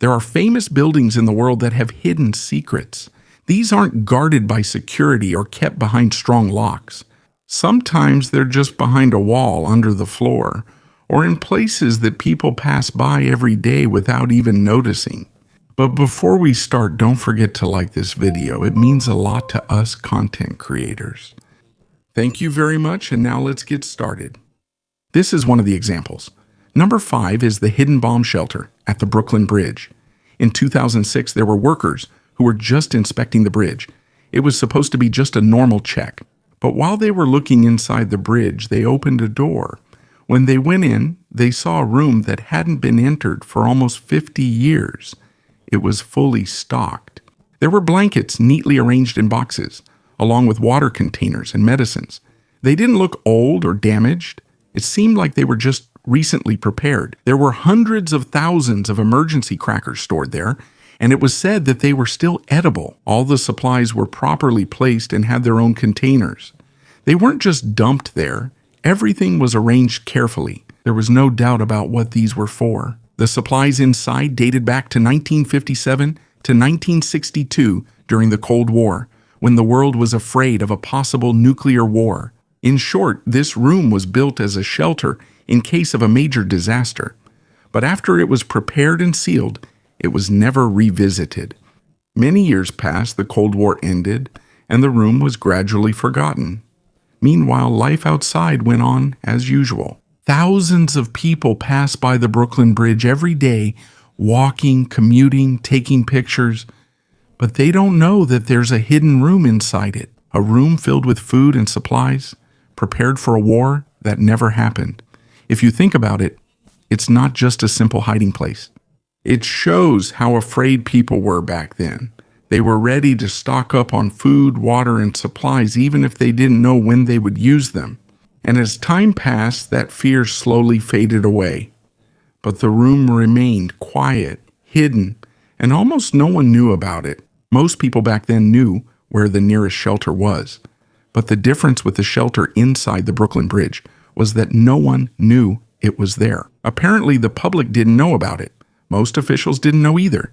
There are famous buildings in the world that have hidden secrets. These aren't guarded by security or kept behind strong locks. Sometimes they're just behind a wall under the floor, or in places that people pass by every day without even noticing. But before we start, don't forget to like this video. It means a lot to us content creators. Thank you very much, and now let's get started. This is one of the examples. Number 5 is the hidden bomb shelter at the Brooklyn Bridge. In 2006, there were workers who were just inspecting the bridge. It was supposed to be just a normal check. But while they were looking inside the bridge, they opened a door. When they went in, they saw a room that hadn't been entered for almost 50 years. It was fully stocked. There were blankets neatly arranged in boxes, along with water containers and medicines. They didn't look old or damaged. It seemed like they were just recently prepared. There were hundreds of thousands of emergency crackers stored there, and it was said that they were still edible. All the supplies were properly placed and had their own containers. They weren't just dumped there. Everything was arranged carefully. There was no doubt about what these were for. The supplies inside dated back to 1957 to 1962 during the Cold War, when the world was afraid of a possible nuclear war. In short, this room was built as a shelter in case of a major disaster. But after it was prepared and sealed, it was never revisited. Many years passed, the Cold War ended, and the room was gradually forgotten. Meanwhile, life outside went on as usual. Thousands of people pass by the Brooklyn Bridge every day, walking, commuting, taking pictures. But they don't know that there's a hidden room inside it, a room filled with food and supplies, prepared for a war that never happened. If you think about it, it's not just a simple hiding place. It shows how afraid people were back then. They were ready to stock up on food, water, and supplies even if they didn't know when they would use them. And as time passed, that fear slowly faded away. But the room remained quiet, hidden, and almost no one knew about it. Most people back then knew where the nearest shelter was. But the difference with the shelter inside the Brooklyn Bridge was that no one knew it was there. Apparently, the public didn't know about it. Most officials didn't know either.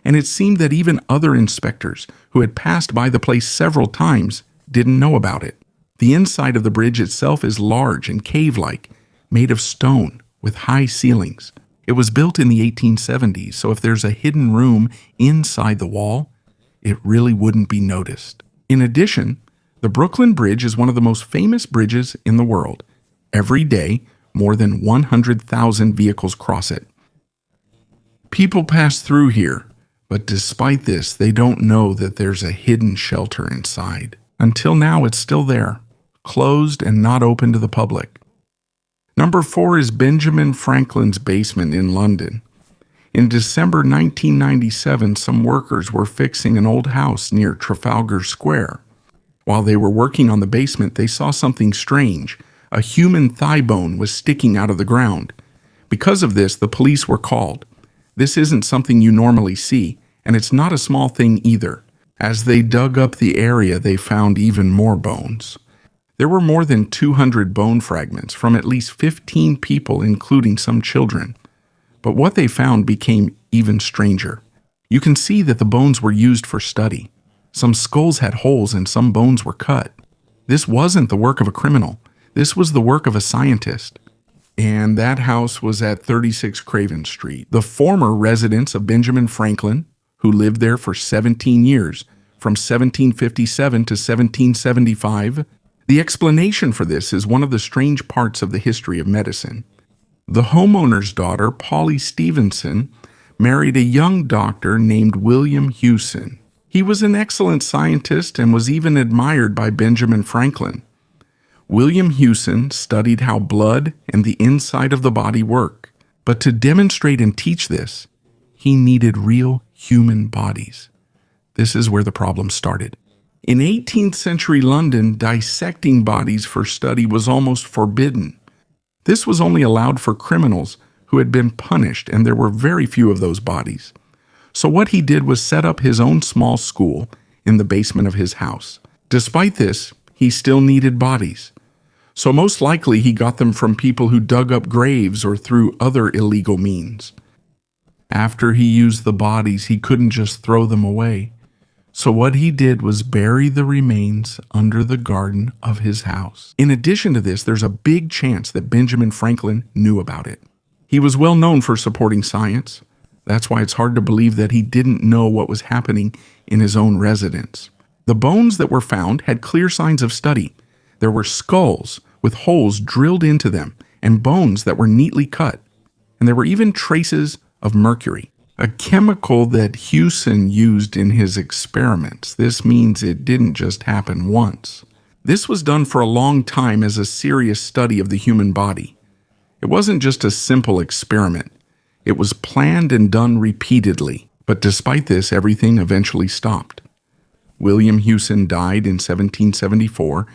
And it seemed that even other inspectors who had passed by the place several times didn't know about it. The inside of the bridge itself is large and cave-like, made of stone with high ceilings. It was built in the 1870s, so if there's a hidden room inside the wall, it really wouldn't be noticed. In addition, the Brooklyn Bridge is one of the most famous bridges in the world. Every day, more than 100,000 vehicles cross it. People pass through here, but despite this, they don't know that there's a hidden shelter inside. Until now, it's still there, closed and not open to the public. Number 4 is Benjamin Franklin's basement in London. In December 1997, some workers were fixing an old house near Trafalgar Square. While they were working on the basement, they saw something strange. A human thigh bone was sticking out of the ground. Because of this, the police were called. This isn't something you normally see, and it's not a small thing either. As they dug up the area, they found even more bones. There were more than 200 bone fragments from at least 15 people, including some children. But what they found became even stranger. You can see that the bones were used for study. Some skulls had holes and some bones were cut. This wasn't the work of a criminal. This was the work of a scientist. And that house was at 36 Craven Street, the former residence of Benjamin Franklin, who lived there for 17 years, from 1757 to 1775. The explanation for this is one of the strange parts of the history of medicine. The homeowner's daughter, Polly Stevenson, married a young doctor named William Hewson. He was an excellent scientist and was even admired by Benjamin Franklin. William Hewson studied how blood and the inside of the body work. But to demonstrate and teach this, he needed real human bodies. This is where the problem started. In 18th century London, dissecting bodies for study was almost forbidden. This was only allowed for criminals who had been punished, and there were very few of those bodies. So what he did was set up his own small school in the basement of his house. Despite this, he still needed bodies. So most likely he got them from people who dug up graves or through other illegal means. After he used the bodies, he couldn't just throw them away. So what he did was bury the remains under the garden of his house. In addition to this, there's a big chance that Benjamin Franklin knew about it. He was well known for supporting science. That's why it's hard to believe that he didn't know what was happening in his own residence. The bones that were found had clear signs of study. There were skulls with holes drilled into them and bones that were neatly cut. And there were even traces of mercury, a chemical that Hewson used in his experiments. This means it didn't just happen once. This was done for a long time as a serious study of the human body. It wasn't just a simple experiment. It was planned and done repeatedly. But despite this, everything eventually stopped. William Hewson died in 1774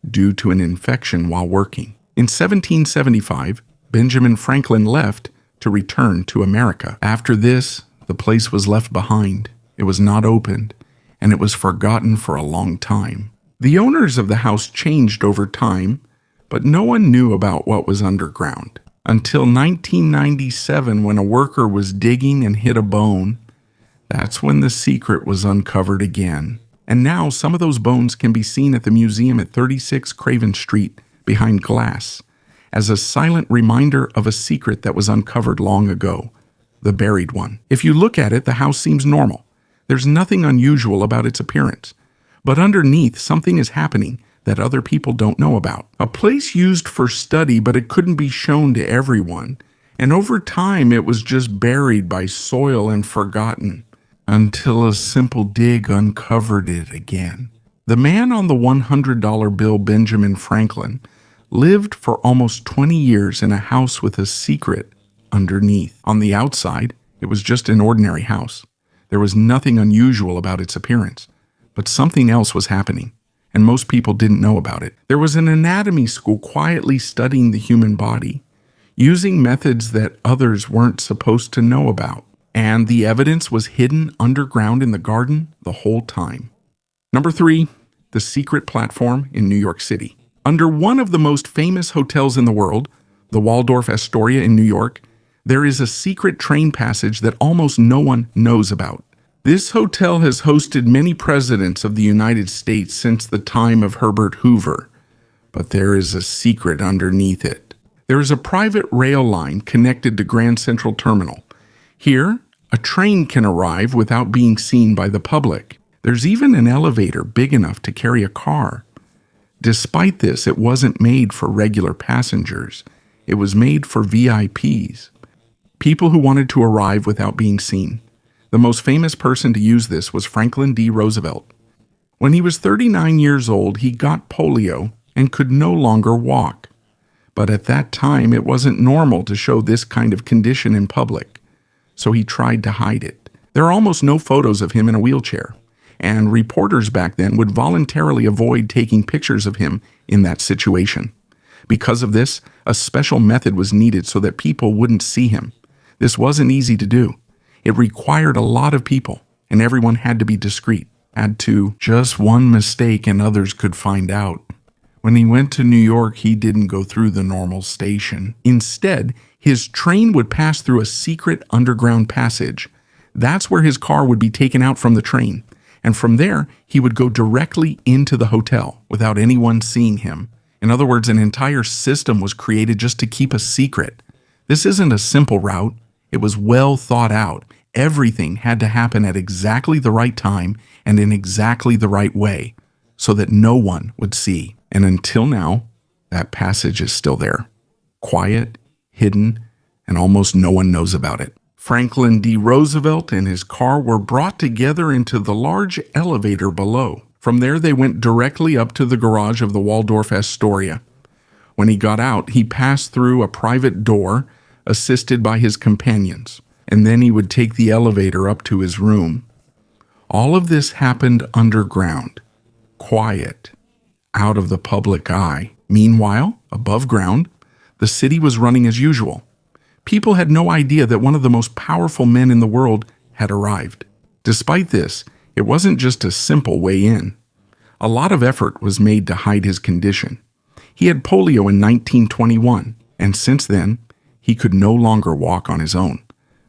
due to an infection while working. In 1775, Benjamin Franklin left to return to America. After this, the place was left behind. It was not opened, and it was forgotten for a long time. The owners of the house changed over time, but no one knew about what was underground. Until 1997, when a worker was digging and hit a bone, that's when the secret was uncovered again. And now some of those bones can be seen at the museum at 36 Craven Street behind glass, as a silent reminder of a secret that was uncovered long ago, the buried one. If you look at it, the house seems normal. There's nothing unusual about its appearance. But underneath, something is happening that other people don't know about. A place used for study, but it couldn't be shown to everyone. And over time, it was just buried by soil and forgotten, until a simple dig uncovered it again. The man on the $100 bill, Benjamin Franklin, lived for almost 20 years in a house with a secret underneath. On the outside, it was just an ordinary house. There was nothing unusual about its appearance, but something else was happening, and most people didn't know about it. There was an anatomy school quietly studying the human body, using methods that others weren't supposed to know about, and the evidence was hidden underground in the garden the whole time. Number 3, the secret platform in New York City. Under one of the most famous hotels in the world, the Waldorf Astoria in New York, there is a secret train passage that almost no one knows about. This hotel has hosted many presidents of the United States since the time of Herbert Hoover, but there is a secret underneath it. There is a private rail line connected to Grand Central Terminal. Here, a train can arrive without being seen by the public. There's even an elevator big enough to carry a car. Despite this, it wasn't made for regular passengers. It was made for VIPs, people who wanted to arrive without being seen. The most famous person to use this was Franklin D. Roosevelt. When he was 39 years old, he got polio and could no longer walk. But at that time, it wasn't normal to show this kind of condition in public, so he tried to hide it. There are almost no photos of him in a wheelchair, and reporters back then would voluntarily avoid taking pictures of him in that situation. Because of this, a special method was needed so that people wouldn't see him. This wasn't easy to do. It required a lot of people, and everyone had to be discreet. Had to just one mistake and others could find out. When he went to New York, he didn't go through the normal station. Instead, his train would pass through a secret underground passage. That's where his car would be taken out from the train. And from there, he would go directly into the hotel without anyone seeing him. In other words, an entire system was created just to keep a secret. This isn't a simple route. It was well thought out. Everything had to happen at exactly the right time and in exactly the right way so that no one would see. And until now, that passage is still there. Quiet, hidden, and almost no one knows about it. Franklin D. Roosevelt and his car were brought together into the large elevator below. From there, they went directly up to the garage of the Waldorf Astoria. When he got out, he passed through a private door, assisted by his companions, and then he would take the elevator up to his room. All of this happened underground, quiet, out of the public eye. Meanwhile, above ground, the city was running as usual. People had no idea that one of the most powerful men in the world had arrived. Despite this, it wasn't just a simple way in. A lot of effort was made to hide his condition. He had polio in 1921, and since then, he could no longer walk on his own.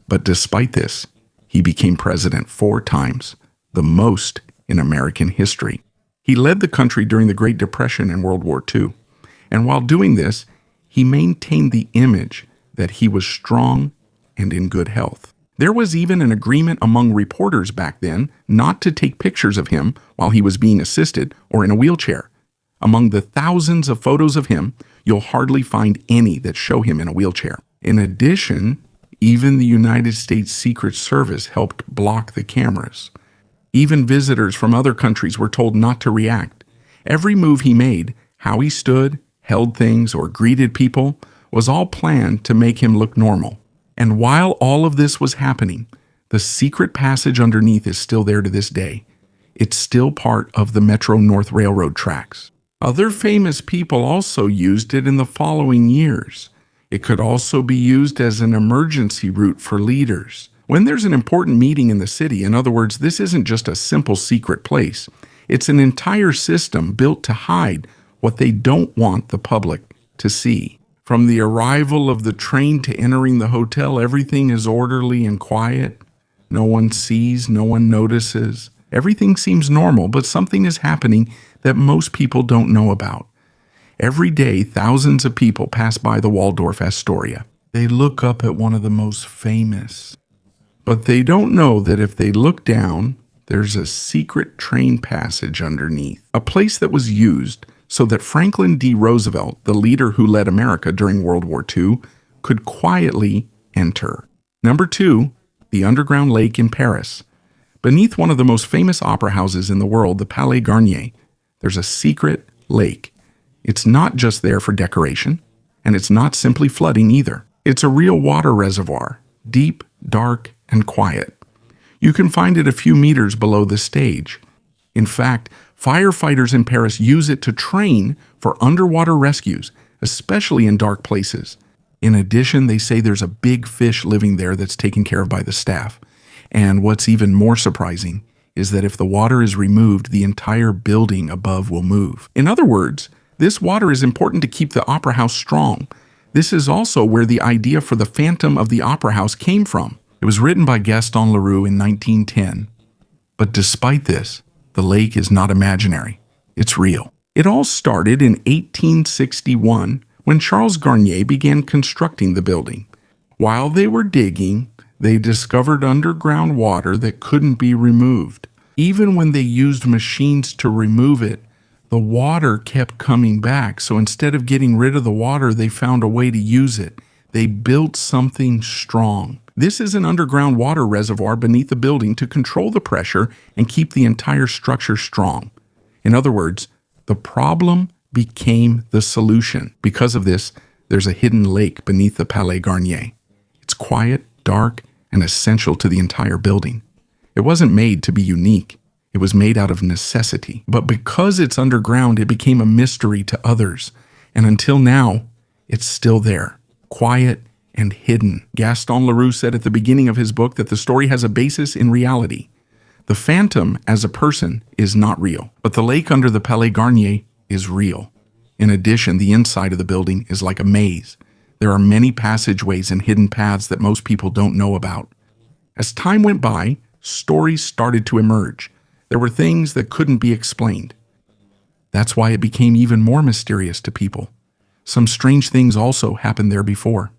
But despite this, he became president 4 times, the most in American history. He led the country during the Great Depression and World War II. And while doing this, he maintained the image that he was strong and in good health. There was even an agreement among reporters back then not to take pictures of him while he was being assisted or in a wheelchair. Among the thousands of photos of him, you'll hardly find any that show him in a wheelchair. In addition, even the United States Secret Service helped block the cameras. Even visitors from other countries were told not to react. Every move he made, how he stood, held things, or greeted people, was all planned to make him look normal. And while all of this was happening, the secret passage underneath is still there to this day. It's still part of the Metro North Railroad tracks. Other famous people also used it in the following years. It could also be used as an emergency route for leaders. When there's an important meeting in the city, in other words, this isn't just a simple secret place. It's an entire system built to hide what they don't want the public to see. From the arrival of the train to entering the hotel, everything is orderly and quiet. No one sees, no one notices. Everything seems normal, but something is happening that most people don't know about. Every day, thousands of people pass by the Waldorf Astoria. They look up at one of the most famous. But they don't know that if they look down, there's a secret train passage underneath, a place that was used so that Franklin D. Roosevelt, the leader who led America during World War II, could quietly enter. Number 2, the underground lake in Paris. Beneath one of the most famous opera houses in the world, the Palais Garnier, there's a secret lake. It's not just there for decoration, and it's not simply flooding either. It's a real water reservoir, deep, dark, and quiet. You can find it a few meters below the stage. In fact, firefighters in Paris use it to train for underwater rescues, especially in dark places. In addition, they say there's a big fish living there that's taken care of by the staff. And what's even more surprising is that if the water is removed, the entire building above will move. In other words, this water is important to keep the opera house strong. This is also where the idea for the Phantom of the Opera House came from. It was written by Gaston Leroux in 1910. But despite this, the lake is not imaginary. It's real. It all started in 1861 when Charles Garnier began constructing the building. While they were digging, they discovered underground water that couldn't be removed. Even when they used machines to remove it, the water kept coming back. So instead of getting rid of the water, they found a way to use it. They built something strong. This is an underground water reservoir beneath the building to control the pressure and keep the entire structure strong. In other words, the problem became the solution. Because of this, there's a hidden lake beneath the Palais Garnier. It's quiet, dark, and essential to the entire building. It wasn't made to be unique. It was made out of necessity. But because it's underground, it became a mystery to others. And until now, it's still there, quiet and hidden. Gaston Leroux said at the beginning of his book that the story has a basis in reality. The Phantom, as a person, is not real, but the lake under the Palais Garnier is real. In addition, the inside of the building is like a maze. There are many passageways and hidden paths that most people don't know about. As time went by, stories started to emerge. There were things that couldn't be explained. That's why it became even more mysterious to people. Some strange things also happened there before.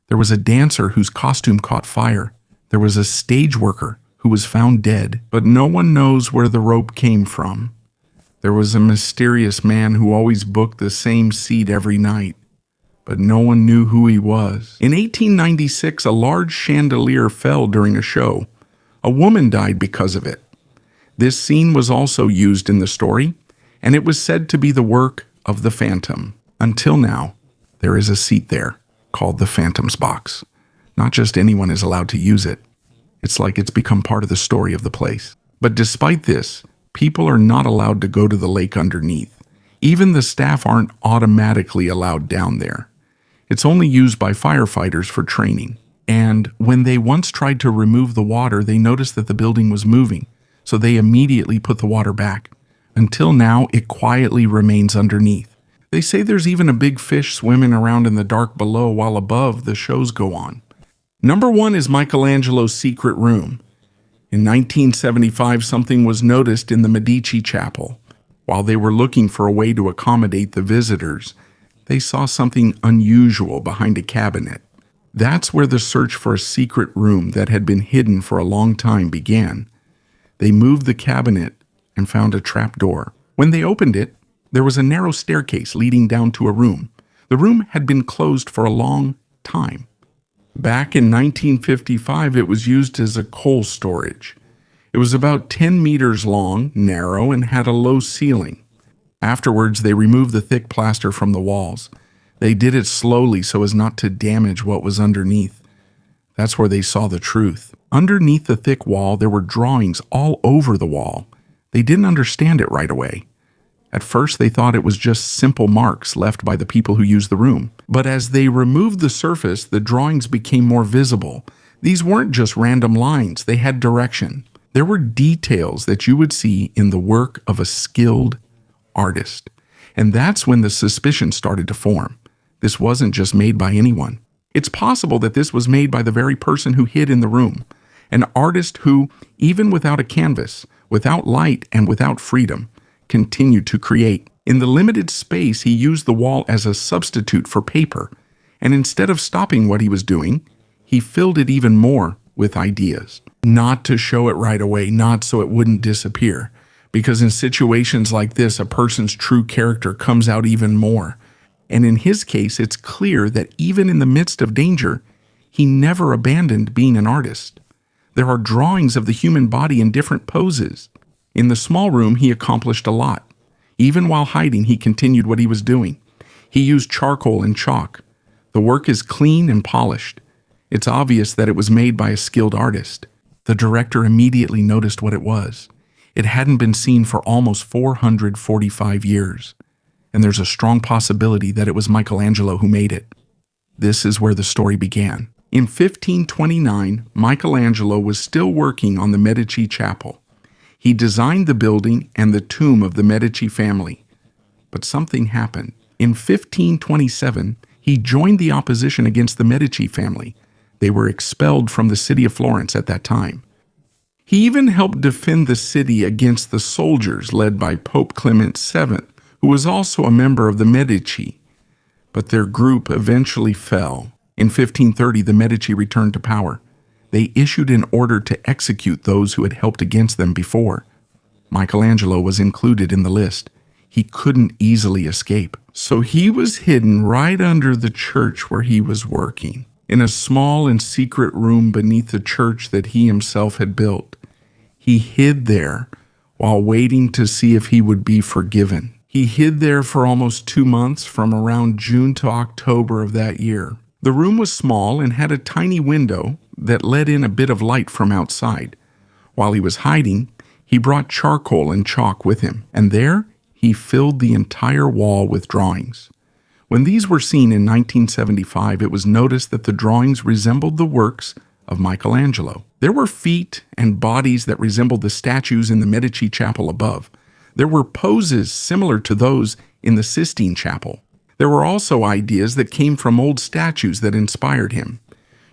There was a dancer whose costume caught fire. There was a stage worker who was found dead, but no one knows where the rope came from. There was a mysterious man who always booked the same seat every night, but no one knew who he was. In 1896, a large chandelier fell during a show. A woman died because of it. This scene was also used in the story, and it was said to be the work of the Phantom. Until now, there is a seat there called the Phantom's Box. Not just anyone is allowed to use it. It's like it's become part of the story of the place. But despite this, people are not allowed to go to the lake underneath. Even the staff aren't automatically allowed down there. It's only used by firefighters for training. And when they once tried to remove the water, they noticed that the building was moving, so they immediately put the water back. Until now, it quietly remains underneath. They say there's even a big fish swimming around in the dark below while above the shows go on. Number 1 is Michelangelo's secret room. In 1975, something was noticed in the Medici Chapel. While they were looking for a way to accommodate the visitors, they saw something unusual behind a cabinet. That's where the search for a secret room that had been hidden for a long time began. They moved the cabinet and found a trap door. When they opened it, there was a narrow staircase leading down to a room. The room had been closed for a long time. Back in 1955, it was used as a coal storage. It was about 10 meters long, narrow, and had a low ceiling. Afterwards, they removed the thick plaster from the walls. They did it slowly so as not to damage what was underneath. That's where they saw the truth. Underneath the thick wall, there were drawings all over the wall. They didn't understand it right away. At first, they thought it was just simple marks left by the people who used the room. But as they removed the surface, the drawings became more visible. These weren't just random lines, they had direction. There were details that you would see in the work of a skilled artist. And that's when the suspicion started to form. This wasn't just made by anyone. It's possible that this was made by the very person who hid in the room. An artist who, even without a canvas, without light, and without freedom, continued to create. In the limited space, he used the wall as a substitute for paper, and instead of stopping what he was doing, he filled it even more with ideas. Not to show it right away, not so it wouldn't disappear, because in situations like this, a person's true character comes out even more. And in his case, it's clear that even in the midst of danger, he never abandoned being an artist. There are drawings of the human body in different poses. In the small room, he accomplished a lot. Even while hiding, he continued what he was doing. He used charcoal and chalk. The work is clean and polished. It's obvious that it was made by a skilled artist. The director immediately noticed what it was. It hadn't been seen for almost 445 years. And there's a strong possibility that it was Michelangelo who made it. This is where the story began. In 1529, Michelangelo was still working on the Medici Chapel. He designed the building and the tomb of the Medici family. But something happened. In 1527, he joined the opposition against the Medici family. They were expelled from the city of Florence at that time. He even helped defend the city against the soldiers led by Pope Clement VII, who was also a member of the Medici. But their group eventually fell. In 1530, the Medici returned to power. They issued an order to execute those who had helped against them before. Michelangelo was included in the list. He couldn't easily escape. So he was hidden right under the church where he was working, in a small and secret room beneath the church that he himself had built. He hid there while waiting to see if he would be forgiven. He hid there for almost 2 months, from around June to October of that year. The room was small and had a tiny window that let in a bit of light from outside. While he was hiding, he brought charcoal and chalk with him, and there he filled the entire wall with drawings. When these were seen in 1975, it was noticed that the drawings resembled the works of Michelangelo. There were feet and bodies that resembled the statues in the Medici Chapel above. There were poses similar to those in the Sistine Chapel. There were also ideas that came from old statues that inspired him.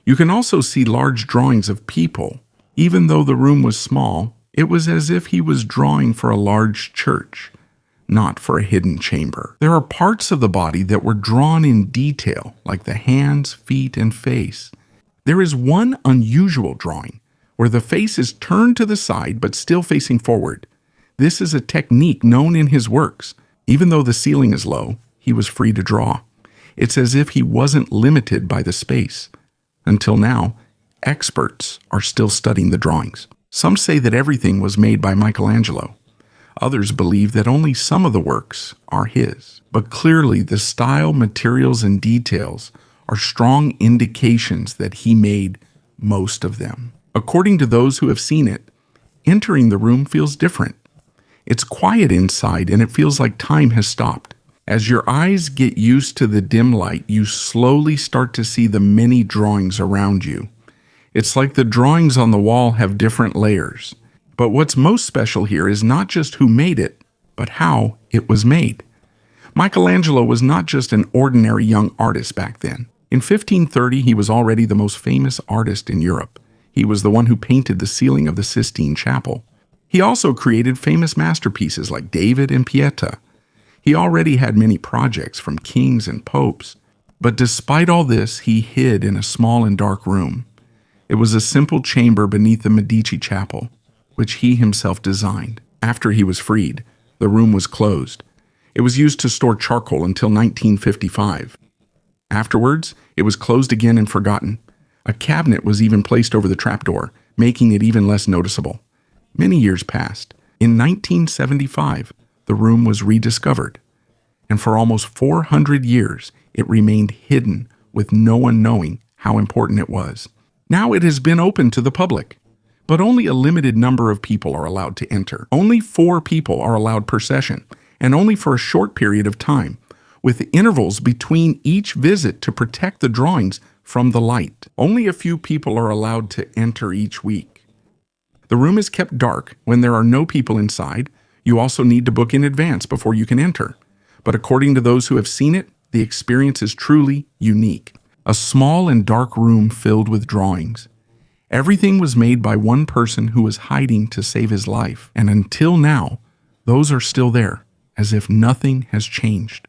You can also see large drawings of people. Even though the room was small, it was as if he was drawing for a large church, not for a hidden chamber. There are parts of the body that were drawn in detail, like the hands, feet, and face. There is one unusual drawing where the face is turned to the side but still facing forward. This is a technique known in his works. Even though the ceiling is low, he was free to draw. It's as if he wasn't limited by the space. Until now, experts are still studying the drawings. Some say that everything was made by Michelangelo. Others believe that only some of the works are his. But clearly, the style, materials, and details are strong indications that he made most of them. According to those who have seen it, entering the room feels different. It's quiet inside, and it feels like time has stopped. As your eyes get used to the dim light, you slowly start to see the many drawings around you. It's like the drawings on the wall have different layers. But what's most special here is not just who made it, but how it was made. Michelangelo was not just an ordinary young artist back then. In 1530, he was already the most famous artist in Europe. He was the one who painted the ceiling of the Sistine Chapel. He also created famous masterpieces like David and Pieta. He already had many projects from kings and popes. But despite all this, he hid in a small and dark room. It was a simple chamber beneath the Medici Chapel, which he himself designed. After he was freed, the room was closed. It was used to store charcoal until 1955. Afterwards, it was closed again and forgotten. A cabinet was even placed over the trapdoor, making it even less noticeable. Many years passed. In 1975, the room was rediscovered. And for almost 400 years, it remained hidden, with no one knowing how important it was. Now it has been opened to the public, but only a limited number of people are allowed to enter. Only 4 people are allowed per session, and only for a short period of time, with intervals between each visit to protect the drawings from the light. Only a few people are allowed to enter each week. The room is kept dark when there are no people inside. You also need to book in advance before you can enter. But according to those who have seen it, the experience is truly unique. A small and dark room filled with drawings. Everything was made by one person who was hiding to save his life. And until now, those are still there, as if nothing has changed.